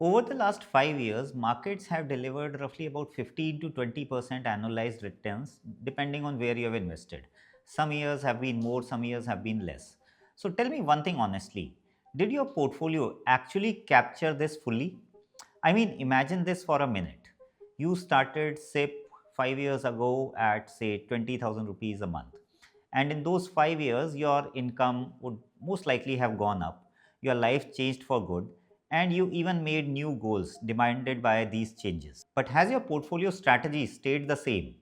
Over the last 5 years, markets have delivered roughly about 15 to 20% annualized returns depending on where you have invested. Some years have been more, some years have been less. So tell me one thing honestly, did your portfolio actually capture this fully? I mean, imagine this for a minute. You started SIP 5 years ago at say 20,000 rupees a month. And in those 5 years, your income would most likely have gone up. Your life changed for good, and you even made new goals demanded by these changes. But has your portfolio strategy stayed the same?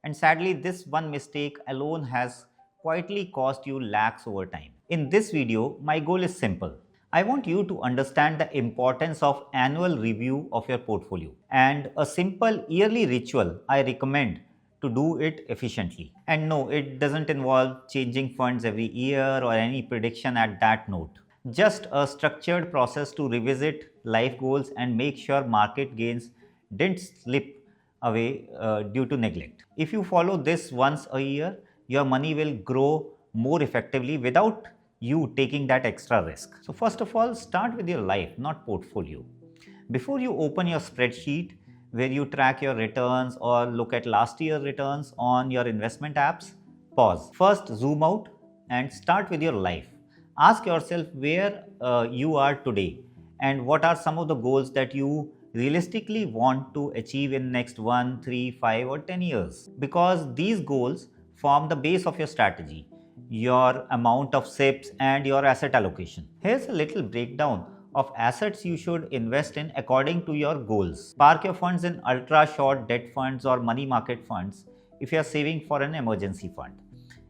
And sadly, this one mistake alone has quietly cost you lakhs over time. In this video, my goal is simple. I want you to understand the importance of annual review of your portfolio and a simple yearly ritual I recommend to do it efficiently. And no, it doesn't involve changing funds every year or any prediction at that note. Just a structured process to revisit life goals and make sure market gains didn't slip away due to neglect. If you follow this once a year, your money will grow more effectively without you taking that extra risk. So, first of all, start with your life, not portfolio. Before you open your spreadsheet where you track your returns or look at last year returns on your investment apps, pause. First, zoom out and start with your life. Ask yourself where you are today and what are some of the goals that you realistically want to achieve in next 1, 3, 5 or 10 years, because these goals form the base of your strategy, your amount of SIPs and your asset allocation. Here's a little breakdown of assets you should invest in according to your goals. Park your funds in ultra short debt funds or money market funds if you are saving for an emergency fund.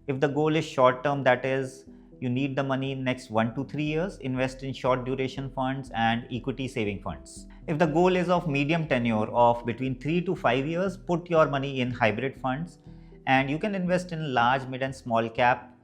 If the goal is short term, that is, you need the money in next 1 to 3 years, invest in short duration funds and equity saving funds. If the goal is of medium tenure of between 3 to 5 years, put your money in hybrid funds, and you can invest in large, mid and small cap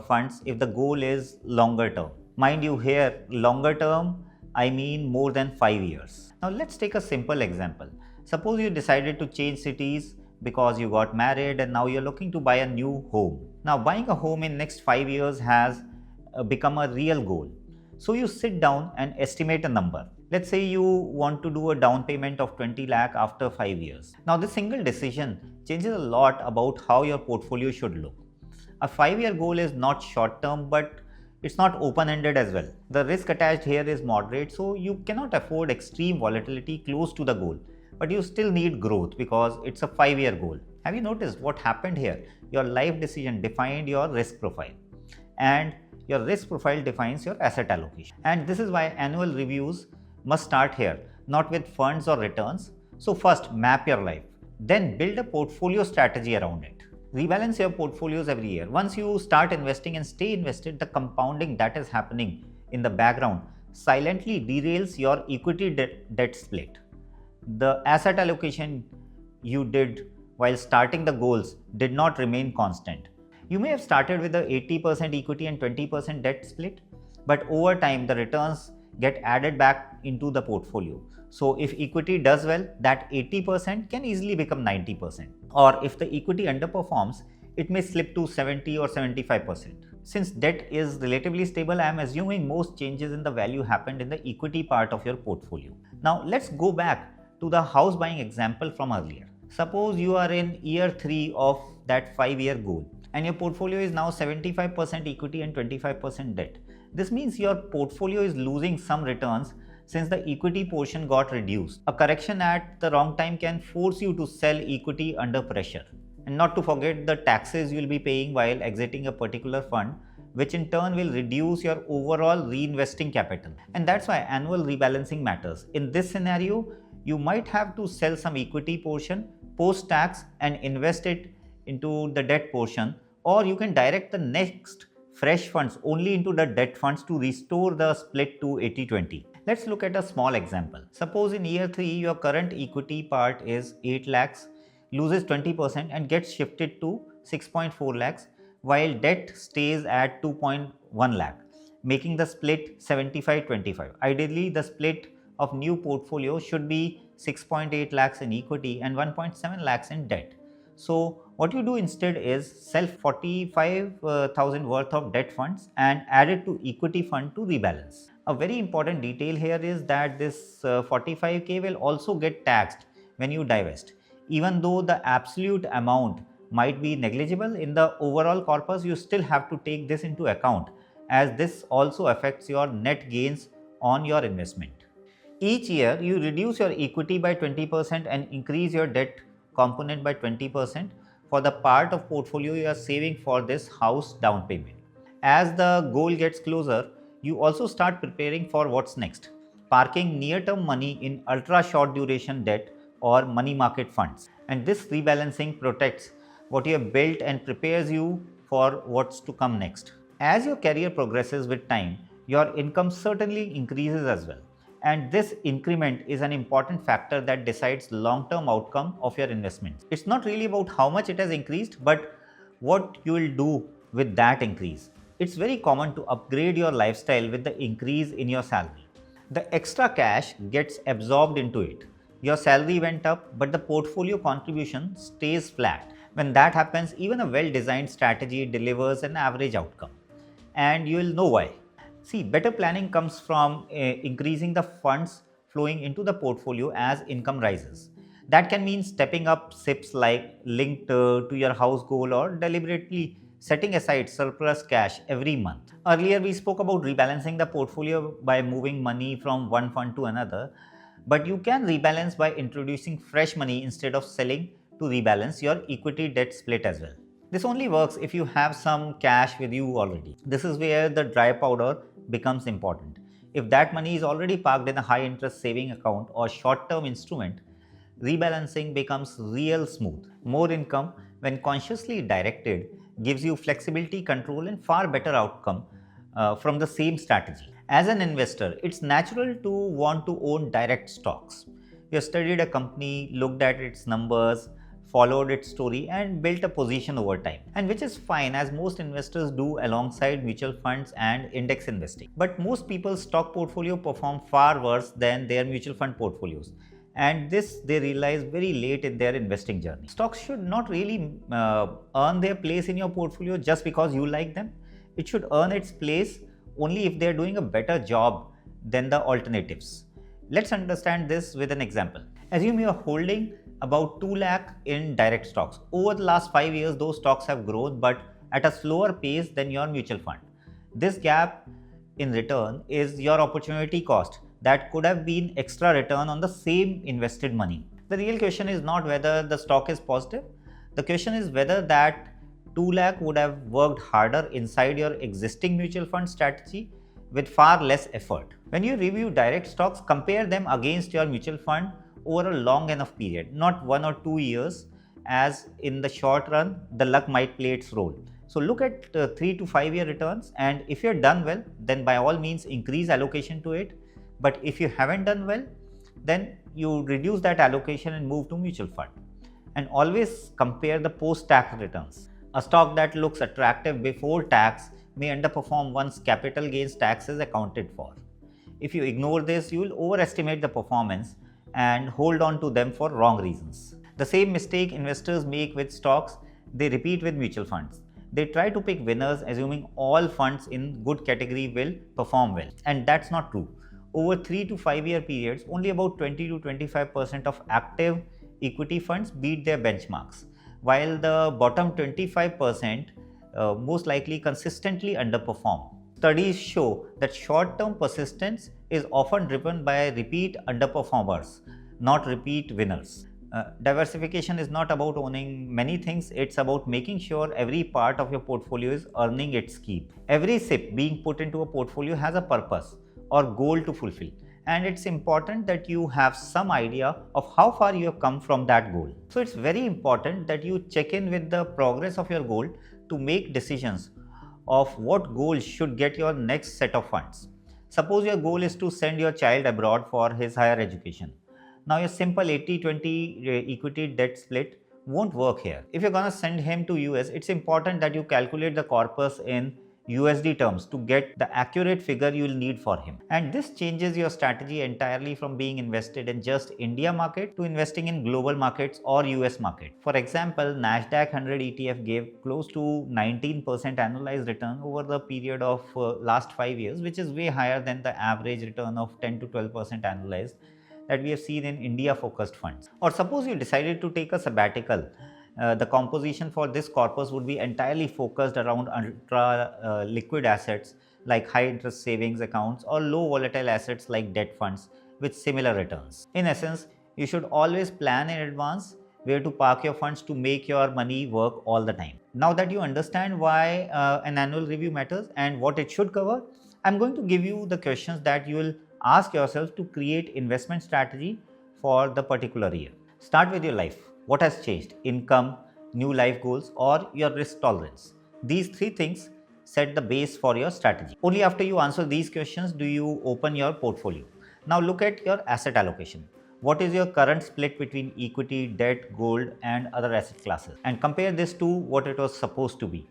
funds if the goal is longer term. Mind you, here longer term I mean more than 5 years. Now let's take a simple example. Suppose you decided to change cities because you got married and now you're looking to buy a new home. Now buying a home in next 5 years has become a real goal. So you sit down and estimate a number. Let's say you want to do a down payment of 20 lakh after 5 years. Now this single decision changes a lot about how your portfolio should look. A 5-year goal is not short term, but it's not open ended as well. The risk attached here is moderate, so you cannot afford extreme volatility close to the goal, but you still need growth because it's a 5-year goal. Have you noticed what happened here? Your life decision defined your risk profile, and your risk profile defines your asset allocation. And this is why annual reviews must start here, not with funds or returns. So, first map your life, then build a portfolio strategy around it. Rebalance your portfolios every year. Once you start investing and stay invested, the compounding that is happening in the background silently derails your equity debt split. The asset allocation you did while starting the goals did not remain constant. You may have started with the 80% equity and 20% debt split, but over time the returns get added back into the portfolio. So if equity does well, that 80% can easily become 90%. Or if the equity underperforms, it may slip to 70 or 75%. Since debt is relatively stable, I am assuming most changes in the value happened in the equity part of your portfolio. Now let's go back to the house buying example from earlier. Suppose you are in year 3 of that 5-year goal and your portfolio is now 75% equity and 25% debt. This means your portfolio is losing some returns since the equity portion got reduced. A correction at the wrong time can force you to sell equity under pressure. And not to forget the taxes you will be paying while exiting a particular fund, which in turn will reduce your overall reinvesting capital. And that's why annual rebalancing matters. In this scenario, you might have to sell some equity portion post tax and invest it into the debt portion, or you can direct the next fresh funds only into the debt funds to restore the split to 80-20. Let's look at a small example. Suppose in year 3 your current equity part is 8 lakhs, loses 20% and gets shifted to 6.4 lakhs, while debt stays at 2.1 lakh, making the split 75-25. Ideally, the split of new portfolio should be 6.8 lakhs in equity and 1.7 lakhs in debt. So what you do instead is sell 45,000 worth of debt funds and add it to equity fund to rebalance. A very important detail here is that this 45k will also get taxed when you divest. Even though the absolute amount might be negligible in the overall corpus, you still have to take this into account, as this also affects your net gains on your investment. Each year, you reduce your equity by 20% and increase your debt component by 20% for the part of portfolio you are saving for this house down payment. As the goal gets closer, you also start preparing for what's next, parking near term money in ultra short duration debt or money market funds. And this rebalancing protects what you have built and prepares you for what's to come next. As your career progresses with time, your income certainly increases as well. And this increment is an important factor that decides long-term outcome of your investments. It's not really about how much it has increased, but what you will do with that increase. It's very common to upgrade your lifestyle with the increase in your salary. The extra cash gets absorbed into it. Your salary went up, but the portfolio contribution stays flat. When that happens, even a well-designed strategy delivers an average outcome. And you will know why. See, better planning comes from increasing the funds flowing into the portfolio as income rises. That can mean stepping up SIPs like linked to your house goal, or deliberately setting aside surplus cash every month. Earlier, we spoke about rebalancing the portfolio by moving money from one fund to another, but you can rebalance by introducing fresh money instead of selling to rebalance your equity debt split as well. This only works if you have some cash with you already. This is where the dry powder becomes important. If that money is already parked in a high interest saving account or short term instrument, rebalancing becomes real smooth. More income, when consciously directed, gives you flexibility, control, and far better outcome from the same strategy. As an investor, it's natural to want to own direct stocks. You have studied a company, looked at its numbers, followed its story, and built a position over time. And which is fine, as most investors do alongside mutual funds and index investing. But most people's stock portfolio perform far worse than their mutual fund portfolios. And this they realize very late in their investing journey. Stocks should not really earn their place in your portfolio just because you like them. It should earn its place only if they are doing a better job than the alternatives. Let's understand this with an example. Assume you are holding about 2 lakh in direct stocks. Over the last 5 years, those stocks have grown, but at a slower pace than your mutual fund. This gap in return is your opportunity cost that could have been extra return on the same invested money. The real question is not whether the stock is positive. The question is whether that 2 lakh would have worked harder inside your existing mutual fund strategy with far less effort. When you review direct stocks, compare them against your mutual fund over a long enough period, not 1 or 2 years, as in the short run, the luck might play its role. So look at 3 to 5 year returns, and if you're done well, then by all means increase allocation to it. But if you haven't done well, then you reduce that allocation and move to mutual fund. And always compare the post-tax returns. A stock that looks attractive before tax may underperform once capital gains tax is accounted for. If you ignore this, you will overestimate the performance and hold on to them for wrong reasons. The same mistake investors make with stocks, they repeat with mutual funds. They try to pick winners assuming all funds in good category will perform well, and that's not true. Over 3 to 5 year periods, only about 20 to 25% of active equity funds beat their benchmarks, while the bottom 25% most likely consistently underperform. Studies show that short-term persistence is often driven by repeat underperformers, not repeat winners. Diversification is not about owning many things, it's about making sure every part of your portfolio is earning its keep. Every SIP being put into a portfolio has a purpose or goal to fulfill, and it's important that you have some idea of how far you have come from that goal. So it's very important that you check in with the progress of your goal to make decisions of what goal should get your next set of funds. Suppose your goal is to send your child abroad for his higher education. Now your simple 80-20 equity debt split won't work here. If you're going to send him to US, it's important that you calculate the corpus in USD terms to get the accurate figure you will need for him. And this changes your strategy entirely from being invested in just India market to investing in global markets or US market. For example, Nasdaq 100 ETF gave close to 19% annualized return over the period of last 5 years, which is way higher than the average return of 10 to 12% annualized that we have seen in India focused funds. Or suppose you decided to take a sabbatical. The composition for this corpus would be entirely focused around ultra liquid assets like high interest savings accounts or low volatile assets like debt funds with similar returns. In essence, you should always plan in advance where to park your funds to make your money work all the time. Now that you understand why an annual review matters and what it should cover, I'm going to give you the questions that you will ask yourself to create investment strategy for the particular year. Start with your life. What has changed? Income, new life goals, or your risk tolerance? These three things set the base for your strategy. Only after you answer these questions do you open your portfolio. Now look at your asset allocation. What is your current split between equity, debt, gold, and other asset classes? And compare this to what it was supposed to be.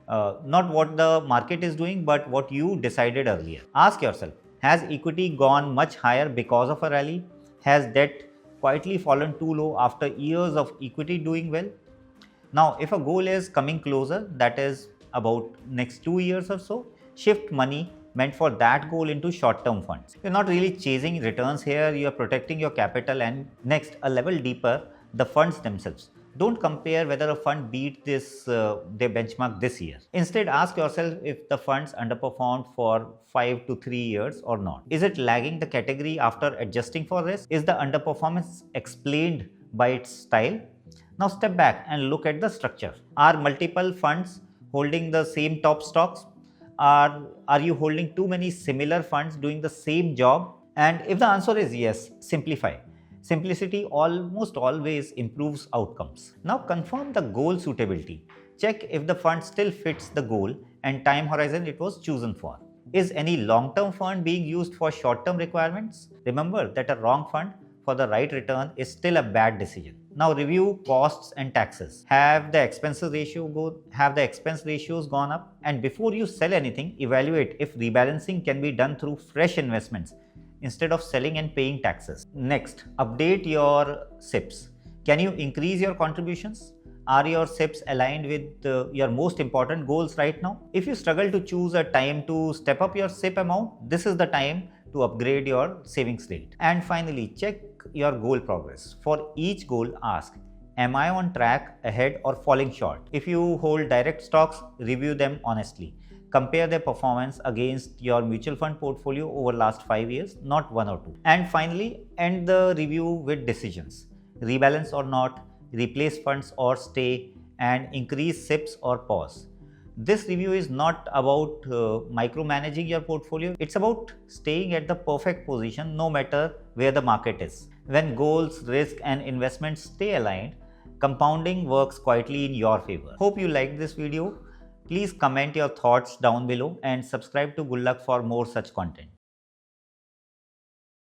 Not what the market is doing, but what you decided earlier. Ask yourself, has equity gone much higher because of a rally? Has debt quietly fallen too low after years of equity doing well? Now, if a goal is coming closer, that is about next 2 years or so, shift money meant for that goal into short-term funds. You're not really chasing returns here, you are protecting your capital. And next, a level deeper, the funds themselves. Don't compare whether a fund beat their benchmark this year. Instead, ask yourself if the funds underperformed for 5 to 3 years or not. Is it lagging the category after adjusting for risk? Is the underperformance explained by its style? Now step back and look at the structure. Are multiple funds holding the same top stocks? Are you holding too many similar funds doing the same job? And if the answer is yes, simplify. Simplicity almost always improves outcomes. Now confirm the goal suitability. Check if the fund still fits the goal and time horizon it was chosen for. Is any long-term fund being used for short-term requirements? Remember that a wrong fund for the right return is still a bad decision. Now review costs and taxes. Have the expense ratios gone up? And before you sell anything, evaluate if rebalancing can be done through fresh investments instead of selling and paying taxes. Next, update your SIPs. Can you increase your contributions? Are your SIPs aligned with your most important goals right now? If you struggle to choose a time to step up your SIP amount, this is the time to upgrade your savings rate. And finally, check your goal progress. For each goal, ask, am I on track, ahead, or falling short? If you hold direct stocks, review them honestly. Compare their performance against your mutual fund portfolio over last 5 years, not 1 or 2. And finally, end the review with decisions. Rebalance or not, replace funds or stay, and increase SIPs or pause. This review is not about micromanaging your portfolio. It's about staying at the perfect position no matter where the market is. When goals, risk, and investments stay aligned, compounding works quietly in your favor. Hope you liked this video. Please comment your thoughts down below and subscribe to Good Luck for more such content.